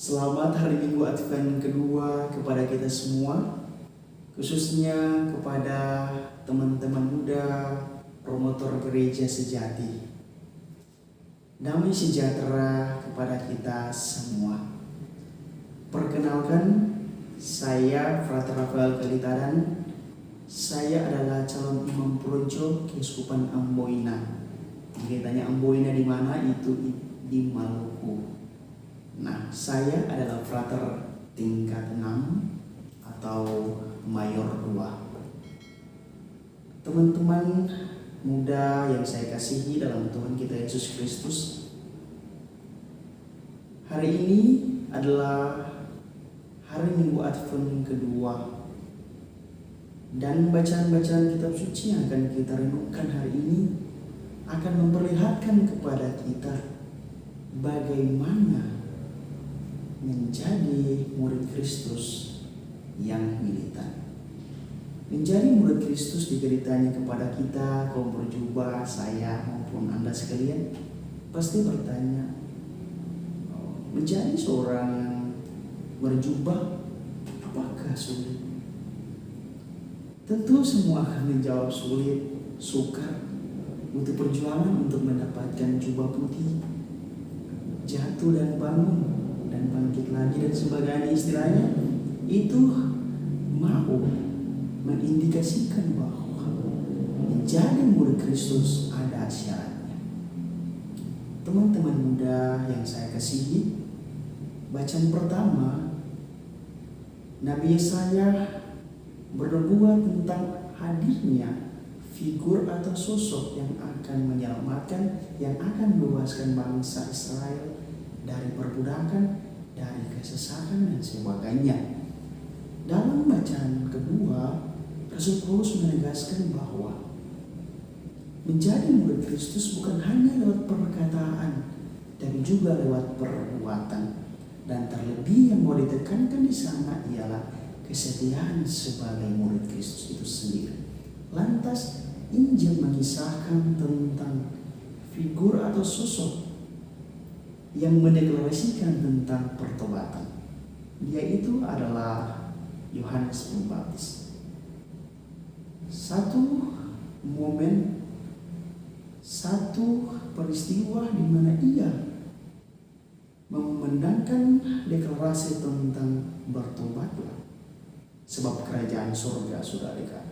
Selamat hari Minggu Advent kedua kepada kita semua, khususnya kepada teman-teman muda promotor gereja sejati. Damai sejahtera kepada kita semua. Perkenalkan, saya Frater Rafael Kalitaran. Saya adalah calon imam projo Keuskupan Amboina. Geretanya Amboina di mana? Itu di Maluku. Nah, saya adalah frater tingkat 6 atau mayor 2. Teman-teman muda yang saya kasihi dalam Tuhan kita Yesus Kristus, hari ini adalah hari Minggu Advent kedua, dan bacaan-bacaan kitab suci yang akan kita renungkan hari ini akan memperlihatkan kepada kita bagaimana menjadi murid Kristus yang militan. Menjadi murid Kristus diberitanya kepada kita, kaum berjubah, saya maupun Anda sekalian, pasti bertanya, menjadi seorang yang berjubah apakah sulit? Tentu semua akan menjawab sulit, sukar, butuh perjuangan untuk mendapatkan jubah putih, jatuh dan bangun, dan bangkit lagi dan sebagainya. Istilahnya itu mau mengindikasikan bahwa menjadi murid Kristus ada syaratnya. Teman-teman muda yang saya kasihi, bacaan pertama Nabi Yesaya bernubuat tentang hadirnya figur atau sosok yang akan menyelamatkan, yang akan membebaskan bangsa Israel dari perbudakan, dari kesesatan dan sebagainya. Dalam bacaan kedua, Rasul Paulus menegaskan bahwa menjadi murid Kristus bukan hanya lewat perkataan, tapi juga lewat perbuatan. Dan terlebih yang mau ditekankan di sana ialah kesetiaan sebagai murid Kristus itu sendiri. Lantas Injil mengisahkan tentang figur atau sosok yang mendeklarasikan tentang pertobatan. Dia itu adalah Yohanes Pembaptis. Satu momen, satu peristiwa di mana ia memandangkan deklarasi tentang bertobatlah, sebab kerajaan surga sudah dekat.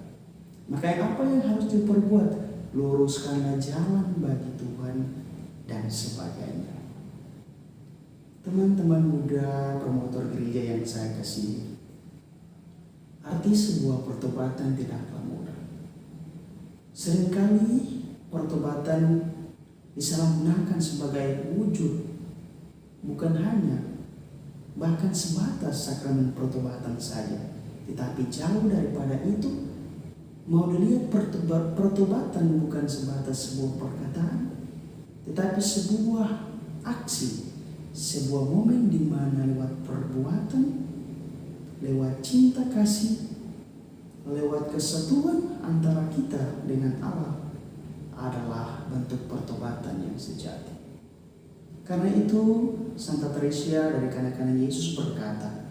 Maka apa yang harus diperbuat? Luruskanlah jalan bagi Tuhan dan sebagainya. Teman-teman muda promotor gereja yang saya kasihi, arti sebuah pertobatan tidaklah mudah. Seringkali pertobatan disalahgunakan sebagai wujud, bukan hanya bahkan sebatas sakramen pertobatan saja, tetapi jauh daripada itu. Mau dilihat pertobatan bukan sebatas sebuah perkataan, tetapi sebuah aksi, sebuah momen di mana lewat perbuatan, lewat cinta kasih, lewat kesatuan antara kita dengan Allah adalah bentuk pertobatan yang sejati. Karena itu Santa Teresia dari kanak-kanak Yesus berkata,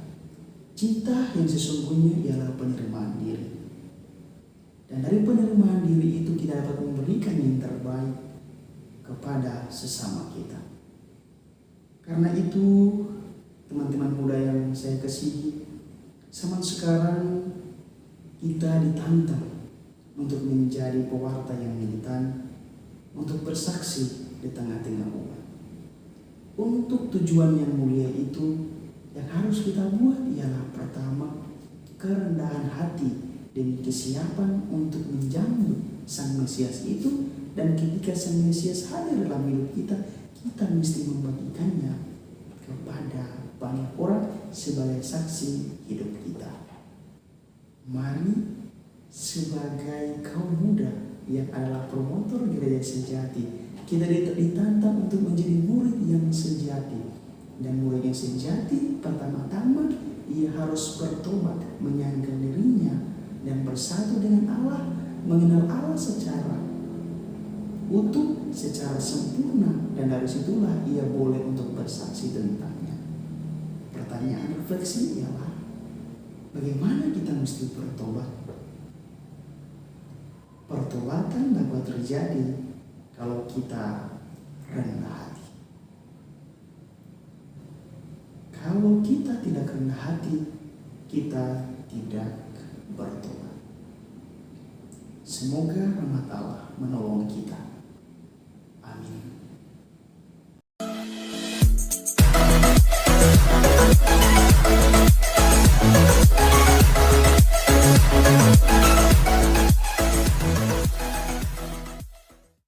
cinta yang sesungguhnya ialah penerimaan diri. Dan dari penerimaan diri itu kita dapat memberikan yang terbaik kepada sesama kita. Karena itu teman-teman muda yang saya kasihi, zaman sekarang kita ditantang untuk menjadi pewarta yang militan, untuk bersaksi di tengah-tengah umat. Untuk tujuan yang mulia itu, yang harus kita buat ialah pertama, kerendahan hati demi kesiapan untuk menjamu Sang Mesias itu. Dan ketika Sang Mesias hadir dalam hidup kita, kita mesti membagikannya kepada banyak orang sebagai saksi hidup kita. Mari sebagai kaum muda yang adalah promotor gereja sejati, kita ditantang untuk menjadi murid yang sejati. Dan murid yang sejati pertama-tama ia harus bertobat, menyangkal dirinya, dan bersatu dengan Allah, mengenal Allah secara utuh, secara sempurna, dan dari situlah ia boleh untuk bersaksi tentangnya. pertanyaan refleksi ialah bagaimana kita mesti bertobat. Pertobatan dapat terjadi kalau kita rendah hati. Kalau kita tidak rendah hati, kita tidak bertobat. Semoga rahmat Allah menolong kita.